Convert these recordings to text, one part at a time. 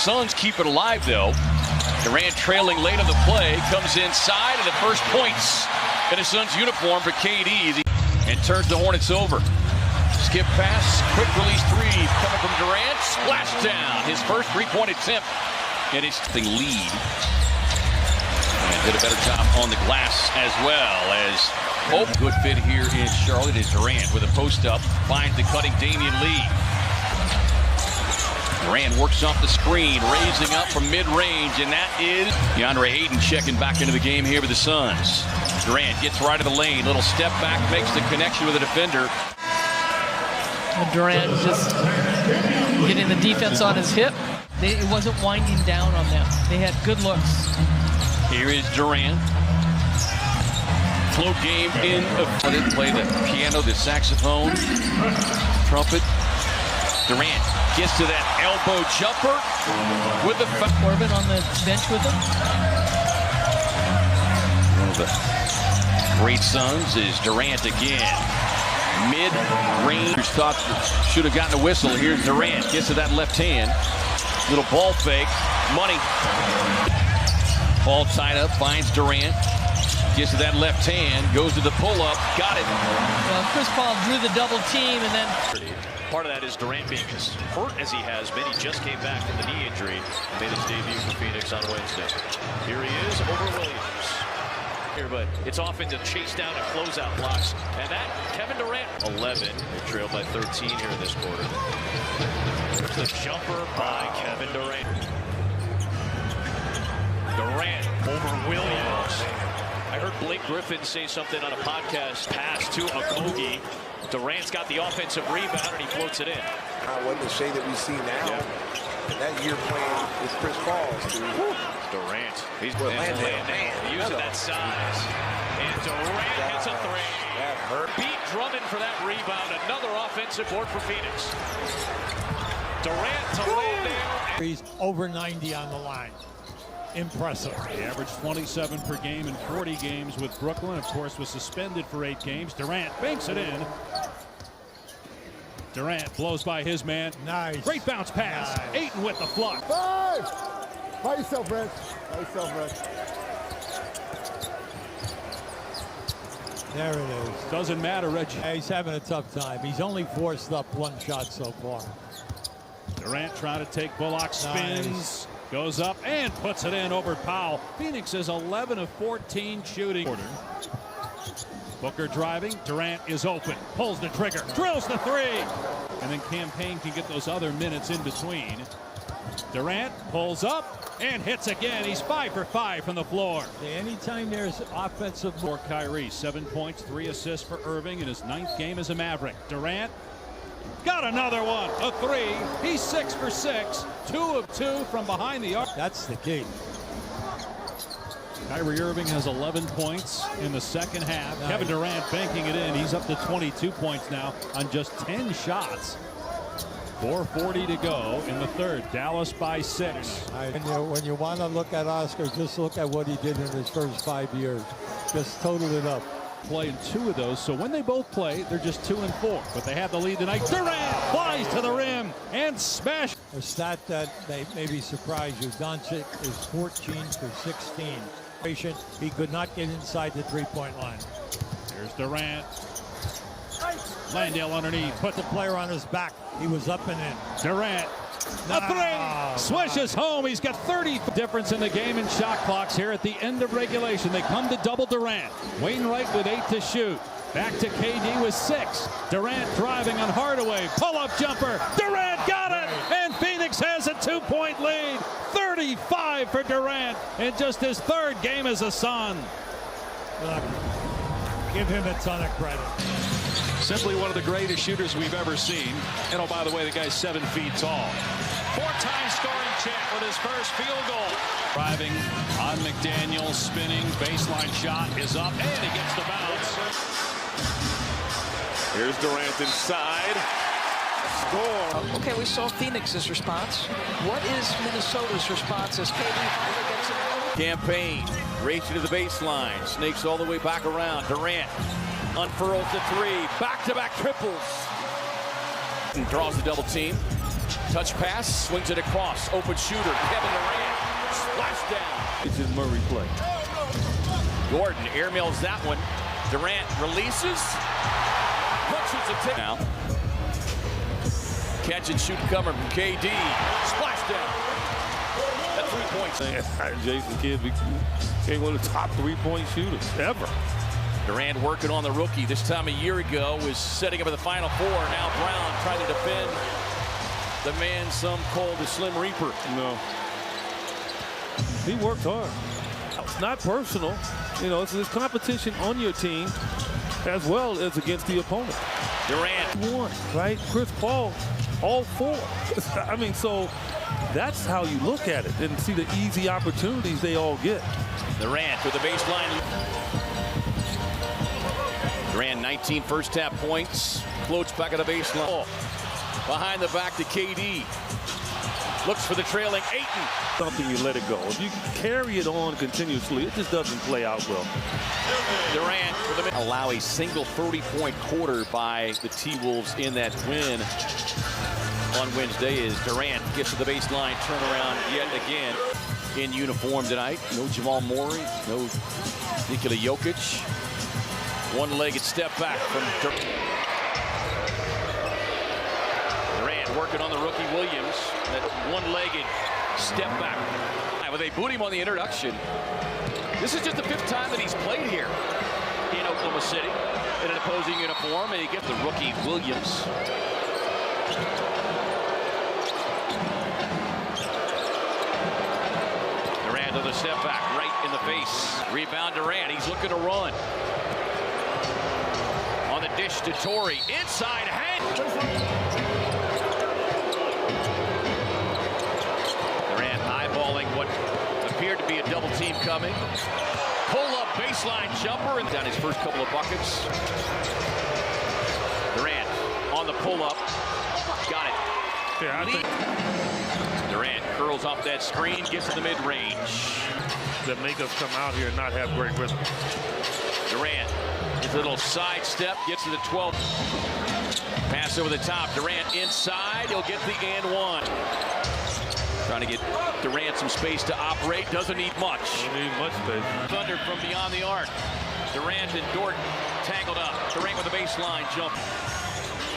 Suns keep it alive, though. Durant trailing late on the play, comes inside, and the first points in a Suns uniform for KD. And turns the Hornets over. Skip pass, quick release three coming from Durant. Splash down, his first three-point attempt. And it's the lead. And did a better job on the glass as well as good fit here in Charlotte is Durant with a post-up. Finds the cutting Damian Lee. Durant works off the screen, raising up from mid-range, and that is DeAndre Ayton checking back into the game here with the Suns. Durant gets right of the lane, little step back, makes the connection with the defender. And Durant just getting the defense on his hip. It wasn't winding down on them. They had good looks. Here is Durant. Float game in. Didn't play the piano, the saxophone, trumpet. Durant gets to that elbow jumper with the Corbin on the bench with him. One of the great Suns is Durant again. Mid-range. Thought should have gotten a whistle. Here's Durant. Gets to that left hand. Little ball fake. Money. Ball tied up. Finds Durant. Gets to that left hand. Goes to the pull-up. Got it. Well, Chris Paul drew the double team and then... Part of that is Durant being as hurt as he has been. He just came back from the knee injury. Made his debut for Phoenix on Wednesday. Here he is over Williams. Here, but it's often to chase down and close out blocks. And that, Kevin Durant, 11. They trailed by 13 here in this quarter. The jumper by Kevin Durant. Durant over Williams. I heard Blake Griffin say something on a podcast. Pass to Okogie. Durant's got the offensive rebound and he floats it in. What the shade that we see now. Yeah. That year playing with Chris Paul. Durant. He's using that size. And Durant hits a three. That hurt. Beat Drummond for that rebound. Another offensive board for Phoenix. Durant to Landale. He's over 90 on the line. Impressive. He averaged 27 per game in 40 games with Brooklyn. Of course, was suspended for 8 games. Durant banks it in. Durant blows by his man. Nice. Great bounce pass. Nice. Ayton with the flush. 5! By yourself, Brett. By yourself, Brett. There it is. Doesn't matter, Reggie. Yeah, he's having a tough time. He's only forced up one shot so far. Durant trying to take Bullock, spins. Nice. Goes up and puts it in over Powell. Phoenix is 11 of 14 shooting. Booker driving. Durant is open. Pulls the trigger. Drills the three. And then Campaign can get those other minutes in between. Durant pulls up and hits again. He's 5 for 5 from the floor. Anytime there's offensive for Kyrie, 7 points, 3 assists for Irving in his 9th game as a Maverick. Durant got another one, a three. He's 6 for 6, 2 of 2 from behind the arc. That's the key. Kyrie Irving has 11 points in the second half. Nice. Kevin Durant banking it in. He's up to 22 points now on just 10 shots. 4:40 to go in the third. Dallas by 6. When you want to look at Oscar, just look at what he did in his first 5 years. Just total it up. Play in 2 of those, so when they both play, they're just 2 and 4. But they have the lead tonight. Durant flies to the rim and smash. A stat that may maybe surprise you. Doncic is 14 for 16. He could not get inside the three-point line. Here's Durant. Landale underneath. Put the player on his back. He was up and in. Durant. A three. Swishes home. He's got 30 difference in the game in shot clocks here at the end of regulation. They come to double Durant. Wainwright with 8 to shoot. Back to KD with 6. Durant driving on Hardaway. Pull-up jumper. Durant got it. And Phoenix has a 2-point lead. 35 for Durant in just his 3rd game as a Sun. Look, give him a ton of credit. Simply one of the greatest shooters we've ever seen. And oh, by the way, the guy's 7 feet tall. 4-time scoring champ with his first field goal. Driving on McDaniel, spinning, baseline shot is up, and he gets the bounce. Here's Durant inside. Score. Okay, we saw Phoenix's response. What is Minnesota's response as KD finally gets it? Campaign racing to the baseline. Snakes all the way back around. Durant unfurls the three. Back-to-back triples. And draws the double team. Touch pass, swings it across. Open shooter, Kevin Durant. Splash down. It's his Murray play. Gordon airmails that one. Durant releases. Punches a tip. Now. Catch and shoot coming from KD. Splash down. That 3 points. Jason Kidd ain't one of the top 3-point shooters ever. Durant working on the rookie. This time a year ago was setting up at the Final Four. Now Brown trying to defend the man some call the Slim Reaper. No. He worked hard. It's not personal. You know, it's competition on your team as well as against the opponent. Durant won, right? Chris Paul, all 4. I mean, so that's how you look at it and see the easy opportunities they all get. Durant with the baseline. Durant 19 first half points. Floats back at the baseline. Oh, behind the back to KD. Looks for the trailing Ayton. Something you let it go. If you carry it on continuously, it just doesn't play out well. Durant with the allow a single 30-point quarter by the T-Wolves in that win on Wednesday as Durant gets to the baseline, turnaround yet again in uniform tonight. No Jamal Murray, no Nikola Jokic. One-legged step back from Durant. Durant working on the rookie Williams. That one-legged step back. Well, they boot him on the introduction. This is just the 5th time that he's played here in Oklahoma City in an opposing uniform, and he gets the rookie Williams. Durant on the step back, right in the face. Rebound Durant, he's looking to run. On the dish to Torrey, inside hand. Durant eyeballing what appeared to be a double team coming. Pull-up baseline jumper and down his first couple of buckets. Durant on the pull-up. Got it. Yeah, Durant curls off that screen, gets to the mid-range. that make us come out here and not have great rhythm. Durant, his little side step, gets to the 12th. Pass over the top. Durant inside. He'll get the and one. Trying to get Durant some space to operate. Doesn't need much. Don't need much space. Thunder from beyond the arc. Durant and Dort tangled up. Durant with the baseline jump.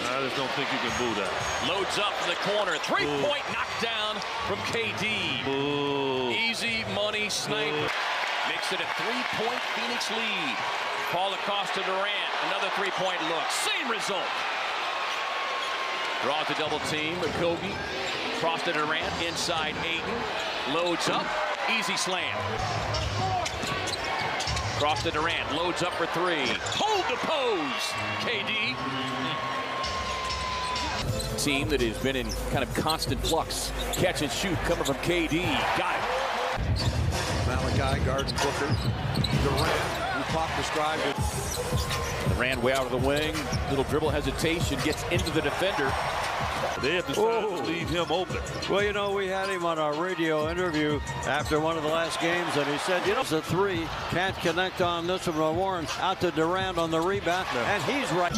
I just don't think you can boo that. Loads up in the corner. Three-point knockdown from KD. Boo. Easy money snipe. Makes it a 3-point Phoenix lead. Paul Acosta Durant. Another 3-point look. Same result. Draws the double team with Kobe. Cross to Durant. Inside Ayton. Loads up. Easy slam. Cross to Durant. Loads up for three. Hold the pose. KD. Team that has been in kind of constant flux. Catch and shoot coming from KD. Got it. Malachi guarding Booker. Durant, who Pop described it. Durant way out of the wing. Little dribble hesitation. Gets into the defender. They have decided to leave him open. Well, you know, we had him on our radio interview after one of the last games, and he said, you know, it's a three. Can't connect on this one. Warren out to Durant on the rebound, and he's right.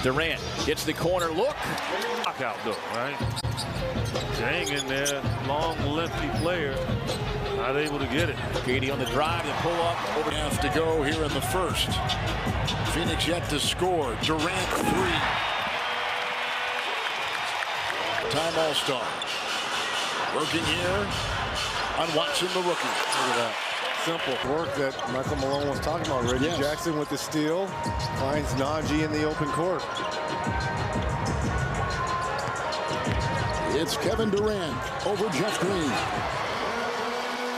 Durant gets the corner look. Knockout though, right? Dang in there, long, lengthy player, not able to get it. KD on the drive, the pull up. Over half to go here in the first. Phoenix yet to score. Durant three. Time All-Star. Working here on watching the rookie. Look at that. Simple work that Michael Malone was talking about. Reggie Jackson with the steal, finds Najee in the open court. It's Kevin Durant over Jeff Green.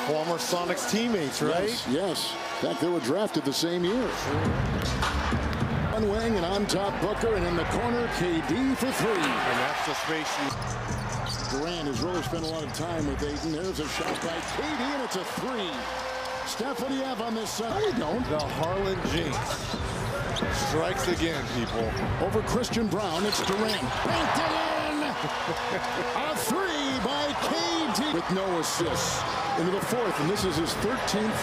Former Sonics teammates, right? Yes. In fact, they were drafted the same year. One wing and on top Booker, and in the corner KD for three. And that's the space Durant has really spent a lot of time with Ayton. There's a shot by KD, and it's a three. Steph, what do you have on this side? We don't. the Harlan Jinx strikes again, people. Over Christian Brown, it's Durant. Banked it in! A three by KD with no assists into the fourth, and this is his 13th.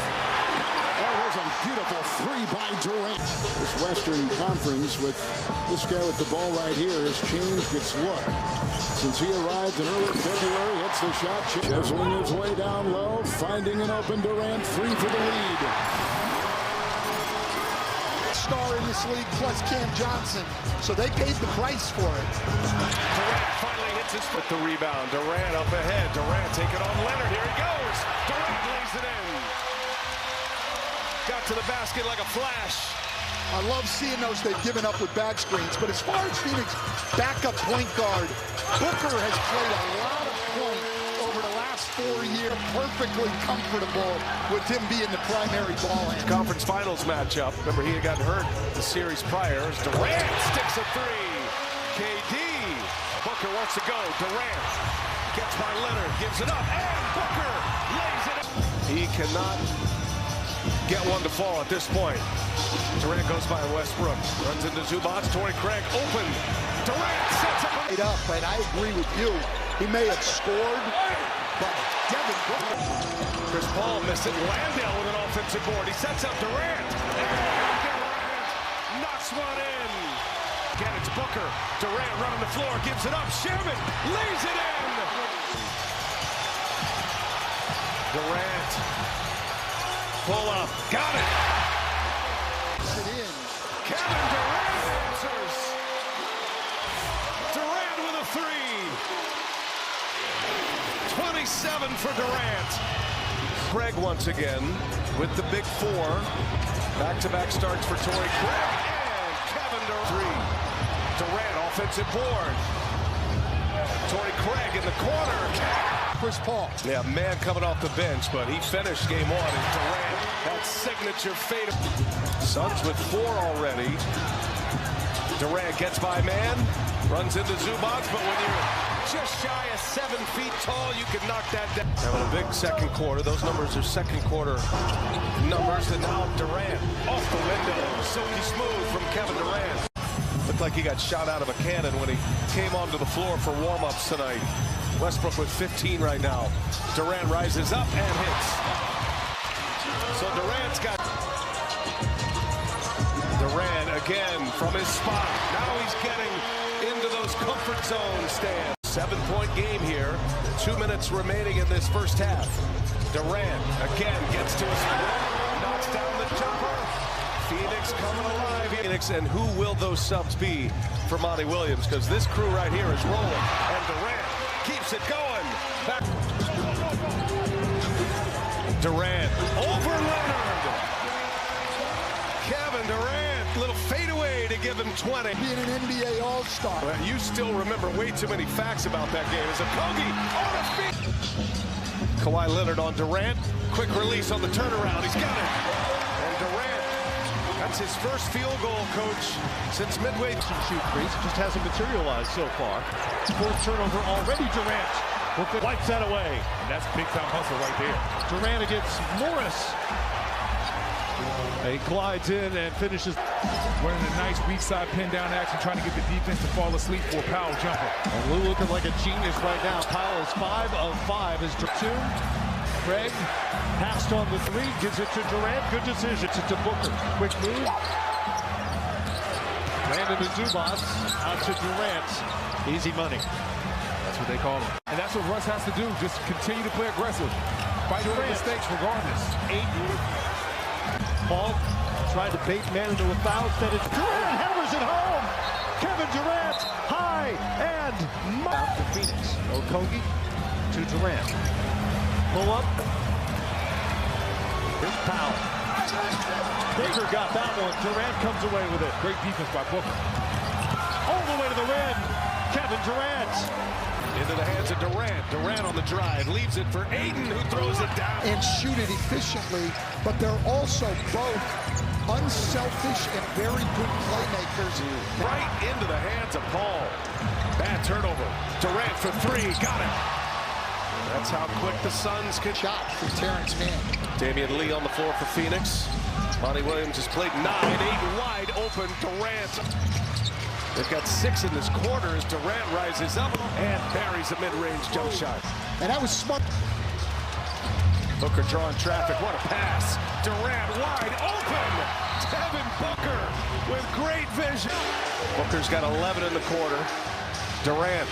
Oh, There's a beautiful three by Durant. This Western Conference with this guy with the ball right here has changed its look. Since he arrived in early February, hits the shot, chiseling his way down low, finding an open Durant, three for the lead. Star in this league plus Cam Johnson, so they paid the price for it. Durant finally hits his with the rebound. Durant up ahead. Durant take it on Leonard. Here he goes. Durant lays it in. Got to the basket like a flash. I love seeing those they've given up with back screens, but as far as Phoenix backup point guard, Booker has played a lot of point over the last 4 years, perfectly comfortable with him being the primary ball handler. Conference Finals matchup. Remember, he had gotten hurt the series prior. As Durant sticks a three. KD. Booker wants to go. Durant gets by Leonard, gives it up, and Booker lays it in. He cannot get one to fall at this point. Durant goes by Westbrook, runs into Zubac. Torrey Craig open. Durant sets up. But I agree with you. He may have scored, but Devin Booker. Chris Paul missed it. Landale with an offensive board. He sets up Durant. And Durant knocks one in. Again, it's Booker. Durant running the floor, gives it up. Sherman lays it in. Durant. Pull up. Got it. Kevin Durant answers. Durant with a three. 27 for Durant. Craig once again with the big four. Back-to-back starts for Torrey Craig. And Kevin Durant. Three. Durant offensive board. Torrey Craig in the corner. Chris Paul. Yeah, man coming off the bench, but he finished game one. And Durant, that signature fade. Suns with four already. Durant gets by man, runs into Zubac, but when you're just shy of 7 feet tall, you can knock that down. Having a big second quarter. Those numbers are second quarter numbers. And now Durant off the window. Silky smooth from Kevin Durant. Looked like he got shot out of a cannon when he came onto the floor for warm-ups tonight. Westbrook with 15 right now. Durant rises up and hits. So Durant's got... Durant again from his spot. Now he's getting into those comfort zone stands. 7-point game here. 2 minutes remaining in this first half. Durant again gets to his knocks down the jumper. Phoenix coming alive. Phoenix, and who will those subs be for Monty Williams? Because this crew right here is rolling. And Durant keeps it going. Back. Durant over Leonard. Kevin Durant, little fadeaway to give him 20. Being an NBA All-Star. Well, you still remember way too many facts about that game. As a Kogi on his feet. Kawhi Leonard on Durant. Quick release on the turnaround. He's got it. And Durant, that's his first field goal, coach, since midway. Shoot threes, just hasn't materialized so far. Fourth turnover already. Durant wipes that away. And that's big time hustle right there. Durant against Morris. He glides in and finishes. Running a nice weak side pin down action, trying to get the defense to fall asleep for a Powell jumper. And Lou looking like a genius right now. Powell is 5 of 5 as two. Craig passed on the three, gives it to Durant. Good decision. It's to Booker. Quick move. Landon and Zubac out to Durant. Easy money. That's what they call him. And that's what Russ has to do. Just continue to play aggressive. Fight for mistakes regardless. Paul tried to bait man into a foul. Instead it's Durant hammers it home. Kevin Durant high and out to Phoenix. Okogie to Durant. Pull up. Here's Powell. Baker got that one. Durant comes away with it. Great defense by Booker. All the way to the rim. Kevin Durant. Into the hands of Durant. Durant on the drive. Leaves it for Ayton, who throws it down. And shoot it efficiently, but they're also both unselfish and very good playmakers. Right into the hands of Paul. Bad turnover. Durant for three. Got it. That's how quick the Suns can shot for Terrence Mann. Damian Lee on the floor for Phoenix. Monty Williams has played 9. Ayton wide open. Durant. They've got 6 in this quarter as Durant rises up and buries a mid-range jump shot. And that was smart. Booker drawing traffic. What a pass. Durant wide open. Devin Booker with great vision. Booker's got 11 in the quarter. Durant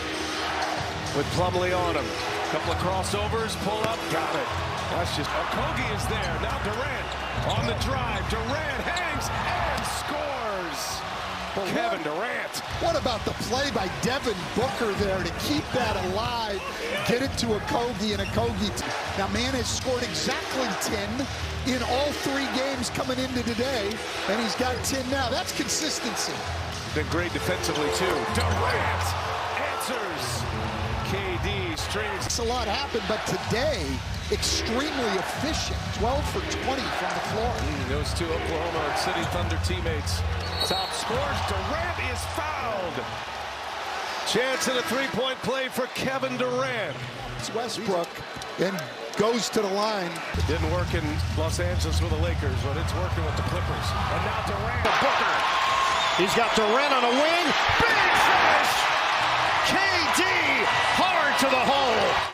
with Plumlee on him. Couple of crossovers, pull up, got it. That's just, Okogie is there. Now Durant on the drive. Durant hangs and scores. Kevin Durant. What about the play by Devin Booker there to keep that alive, get it to Okogie, and Okogie. Now, man has scored exactly 10 in all 3 games coming into today, and he's got 10 now. That's consistency. Been great defensively, too. Durant answers. KD strings. A lot happened, but today, extremely efficient. 12 for 20 from the floor. Those two Oklahoma City Thunder teammates. Top scores. Durant is fouled. Chance at a three-point play for Kevin Durant. It's Westbrook and goes to the line. It didn't work in Los Angeles with the Lakers, but it's working with the Clippers. And now Durant. Booker. He's got Durant on a wing. Big finish. KD hard to the hole.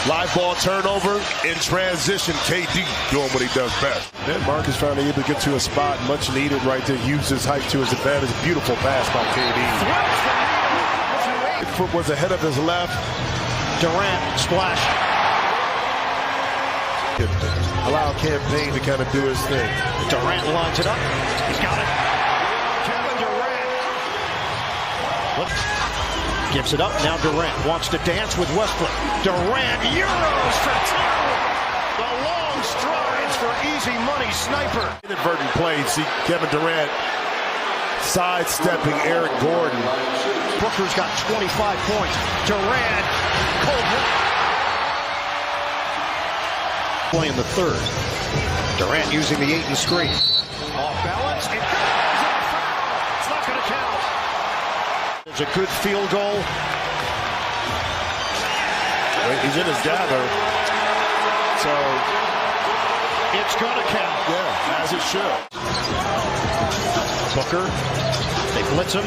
Live ball turnover in transition. KD doing what he does best. And Marcus finally able to get to a spot much needed right there. Use his height to his advantage. Beautiful pass by KD. His foot was ahead of his left. Durant splash. Allow Campaign to kind of do his thing. Durant lines it up. He's got it. Kevin Durant. Gives it up. Now Durant wants to dance with Westbrook. Durant Euros for 2. The long strides for easy money sniper. Inadvertent play. See Kevin Durant sidestepping Eric Gordon. Booker's got 25 points. Durant cold play in the third. Durant using the 8 and screen. Off balance. It goes. It's not going to count. It's a good field goal. He's in his gather. So it's going to count. Yeah, as it should. Booker. They blitz him.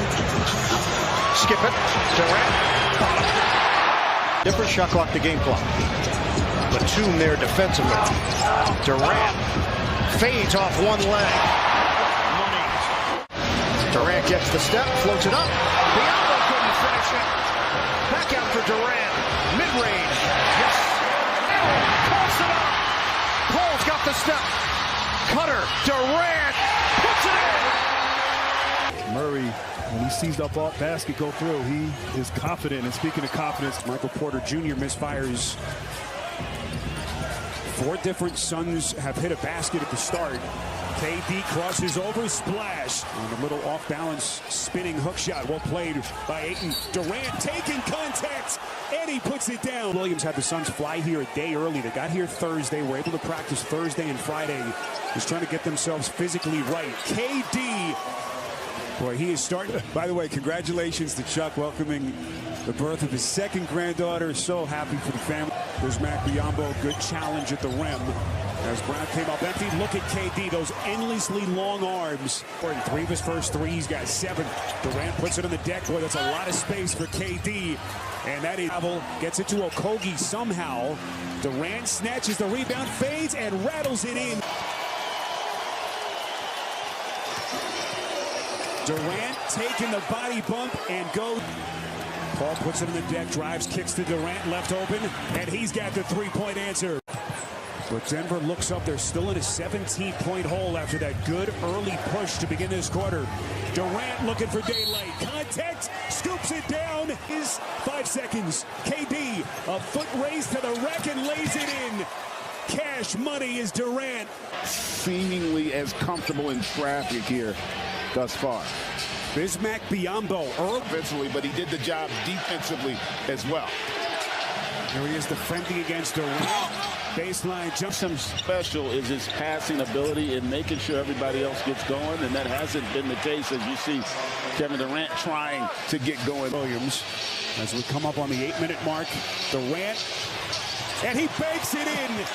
Skip it. Durant. Different shot clock to game clock. Platoon there defensively. Durant fades off one leg. Money. Durant gets the step, floats it up. Biombo couldn't finish it. Back out for Durant. Mid-range. Yes. Pulls it up. Paul's got the step. Cutter. Durant puts it in. Murray, when he sees that basket go through, he is confident. And speaking of confidence, Michael Porter Jr. misfires. 4 different Suns have hit a basket at the start. KD crosses over, splash. And a little off-balance spinning hook shot. Well played by Ayton. Durant taking contact, and he puts it down. Williams had the Suns fly here a day early. They got here Thursday. Were able to practice Thursday and Friday. Just trying to get themselves physically right. KD. Boy, he is starting. By the way, congratulations to Chuck welcoming the birth of his second granddaughter. So happy for the family. There's Mac Biombo, good challenge at the rim. As Brown came up empty, look at KD, those endlessly long arms. In 3 of his first 3, he's got 7. Durant puts it on the deck. Boy, that's a lot of space for KD. And that is gets it to Okogie somehow. Durant snatches the rebound, fades, and rattles it in. Durant taking the body bump and goes. Paul puts it on the deck, drives, kicks to Durant, left open, and he's got the 3-point answer. But Denver looks up. They're still in a 17-point hole after that good early push to begin this quarter. Durant looking for daylight. Contact, scoops it down. Is 5 seconds. KD, a foot race to the rack and lays it in. Cash money is Durant. Seemingly as comfortable in traffic here thus far. Bismack Biombo early offensively, but he did the job defensively as well. Here he is defending against Durant. Baseline jump. Some special is his passing ability and making sure everybody else gets going, and that hasn't been the case as you see Kevin Durant trying to get going. Williams, as we come up on the 8-minute mark, Durant, and he bakes it in.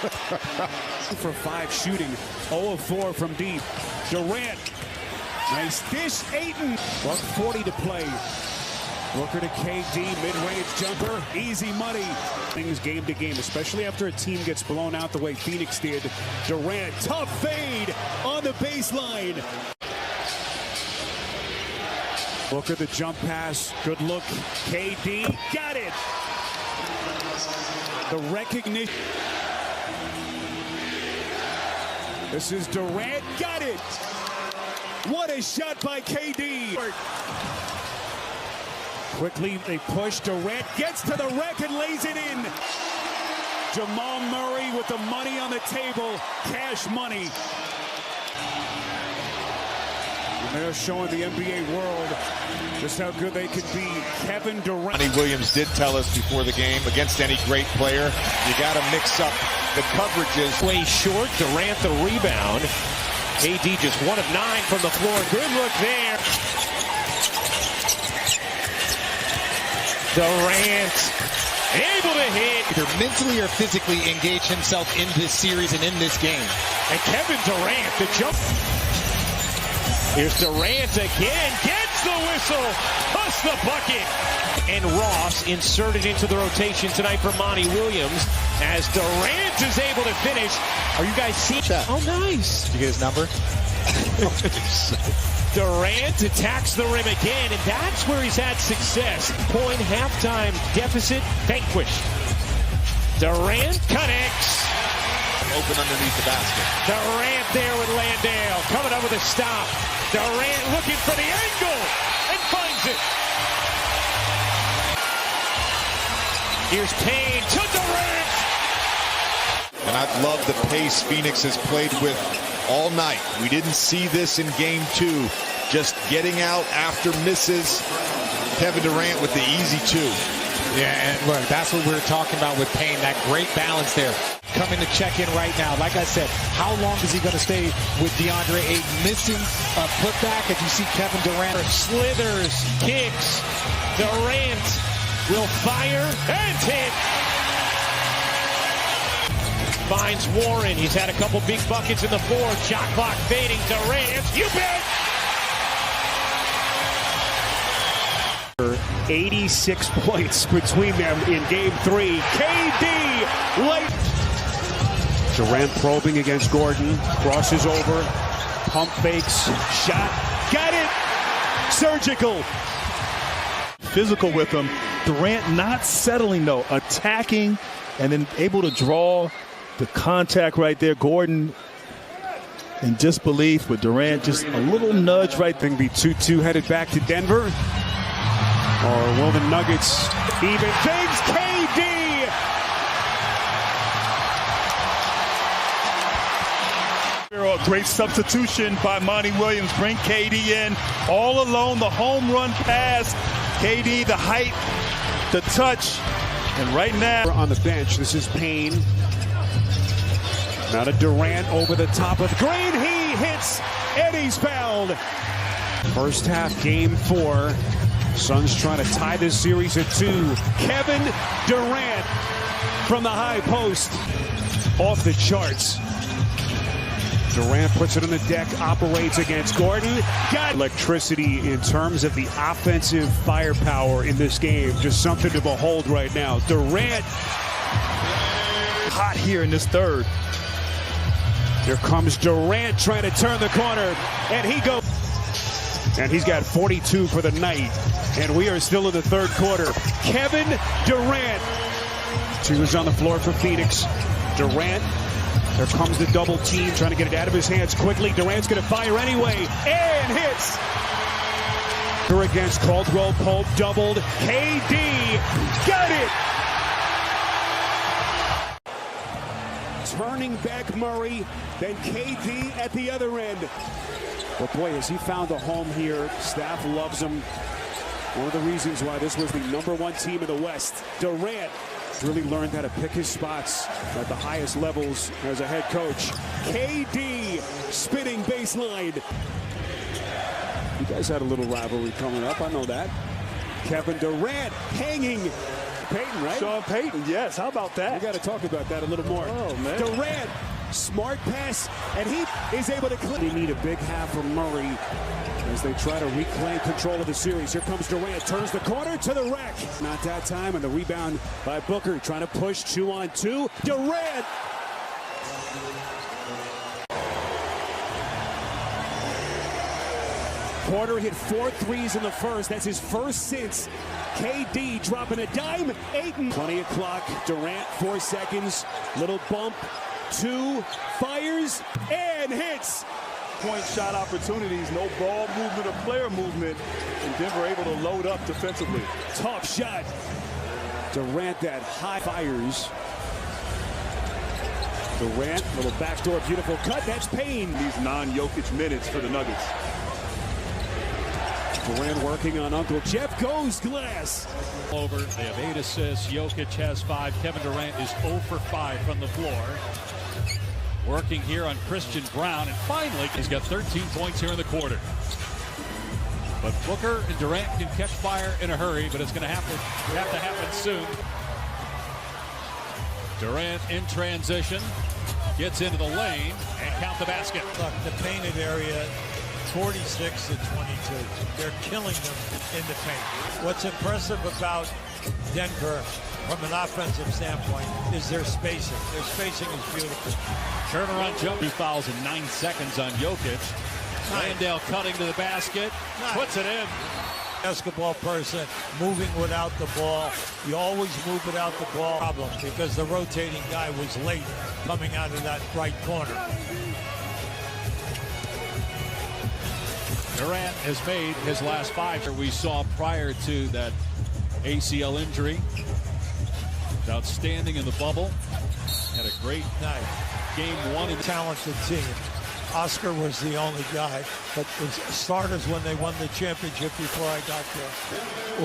For 5 shooting, 0 of 4 from deep. Durant, nice dish, Ayton. 1:40 to play. Booker to KD, mid-range jumper, easy money. Things game to game, especially after a team gets blown out the way Phoenix did. Durant, tough fade on the baseline. Booker the jump pass, good look. KD got it. The recognition. This is Durant, got it. What a shot by KD. Quickly, they push. Durant gets to the rack and lays it in. Jamal Murray with the money on the table. Cash money. And they're showing the NBA world just how good they can be. Kevin Durant. Monty Williams did tell us before the game, against any great player, you got to mix up the coverages. Play short. Durant the rebound. KD just 1 of 9 from the floor. Good look there. Durant able to hit. Either mentally or physically engage himself in this series and in this game. And Kevin Durant, the jump. Here's Durant again. Gets the whistle. Push the bucket. And Ross inserted into the rotation tonight for Monty Williams as Durant is able to finish. Are you guys seeing? Oh, nice. Did you get his number? Durant attacks the rim again, and that's where he's had success. Point halftime deficit vanquished. Durant connects. Open underneath the basket. Durant there with Landale. Coming up with a stop. Durant looking for the angle and finds it. Here's Payne to Durant. And I've loved the pace Phoenix has played with all night. We didn't see this in game 2. Just getting out after misses. Kevin Durant with the easy 2. Yeah, and look, that's what we're talking about with Payne. That great balance there. Coming to check in right now. Like I said, how long is he going to stay with DeAndre Ayton? Missing a putback as you see Kevin Durant. Slithers, kicks. Durant will fire and hit. Finds Warren. He's had a couple big buckets in the fourth. Shot clock fading. Durant. You bet. 86 points between them in game 3. KD late. Durant probing against Gordon. Crosses over. Pump fakes. Shot. Got it. Surgical. Physical with him. Durant not settling though. Attacking and then able to draw the contact right there. Gordon in disbelief, but Durant just a little nudge right there. Be 2-2 headed back to Denver. Or will the Nuggets even things? KD! Great substitution by Monty Williams. Bring KD in all alone. The home run pass. KD, the height, the touch. And right now on the bench, this is Payne. Now to Durant over the top of Green. He hits and he's fouled. First half, game 4. Suns trying to tie this series at 2. Kevin Durant from the high post. Off the charts. Durant puts it on the deck, operates against Gordon. Got electricity in terms of the offensive firepower in this game. Just something to behold right now. Durant hot here in this third. Here comes Durant trying to turn the corner, and he goes. And he's got 42 for the night. And we are still in the third quarter. Kevin Durant. He was on the floor for Phoenix. Durant. There comes the double team, trying to get it out of his hands quickly. Durant's going to fire anyway, and hits. Against Caldwell Pope, doubled. KD got it. Turning back Murray, then KD at the other end. But boy, has he found a home here. Staff loves him. One of the reasons why this was the #1 team in the West. Durant really learned how to pick his spots at the highest levels as a head coach. KD spinning baseline. You guys had a little rivalry coming up, I know that. Kevin Durant hanging Payton, right? Sean Payton, yes. How about that? We got to talk about that a little more. Oh, man. Durant, smart pass, and he is able to clean. They need a big half from Murray as they try to reclaim control of the series. Here comes Durant, turns the corner to the rack. Not that time, and the rebound by Booker, trying to push 2-on-2. Durant. Porter hit 4 threes in the first. That's his first since. KD dropping a dime. Ayton. Plenty of clock. Durant, 4 seconds. Little bump. 2. Fires. And hits. Point shot opportunities. No ball movement or player movement. And Denver able to load up defensively. Tough shot. Durant, that high fires. Durant, little backdoor, beautiful cut. That's Payne. These non-Jokic minutes for the Nuggets. Durant working on Uncle Jeff. Goes glass. Over. They have 8 assists. Jokic has 5. Kevin Durant is 0 for 5 from the floor. Working here on Christian Brown. And finally, he's got 13 points here in the quarter. But Booker and Durant can catch fire in a hurry, but it's going to have to happen soon. Durant in transition. Gets into the lane and count the basket. Look, the painted area, 46 to 22. They're killing them in the paint. What's impressive about Denver from an offensive standpoint is their spacing. Their spacing is beautiful. Turnaround jump. 2 fouls in 9 seconds on Jokic. Landale cutting to the basket. Puts it in. Basketball person moving without the ball. You always move without the ball. Problem because the rotating guy was late coming out of that right corner. Durant has made his last 5 we saw prior to that ACL injury. Outstanding in the bubble. Had a great night. Game 1 in the talented team. Oscar was the only guy, but the starters when they won the championship before I got there.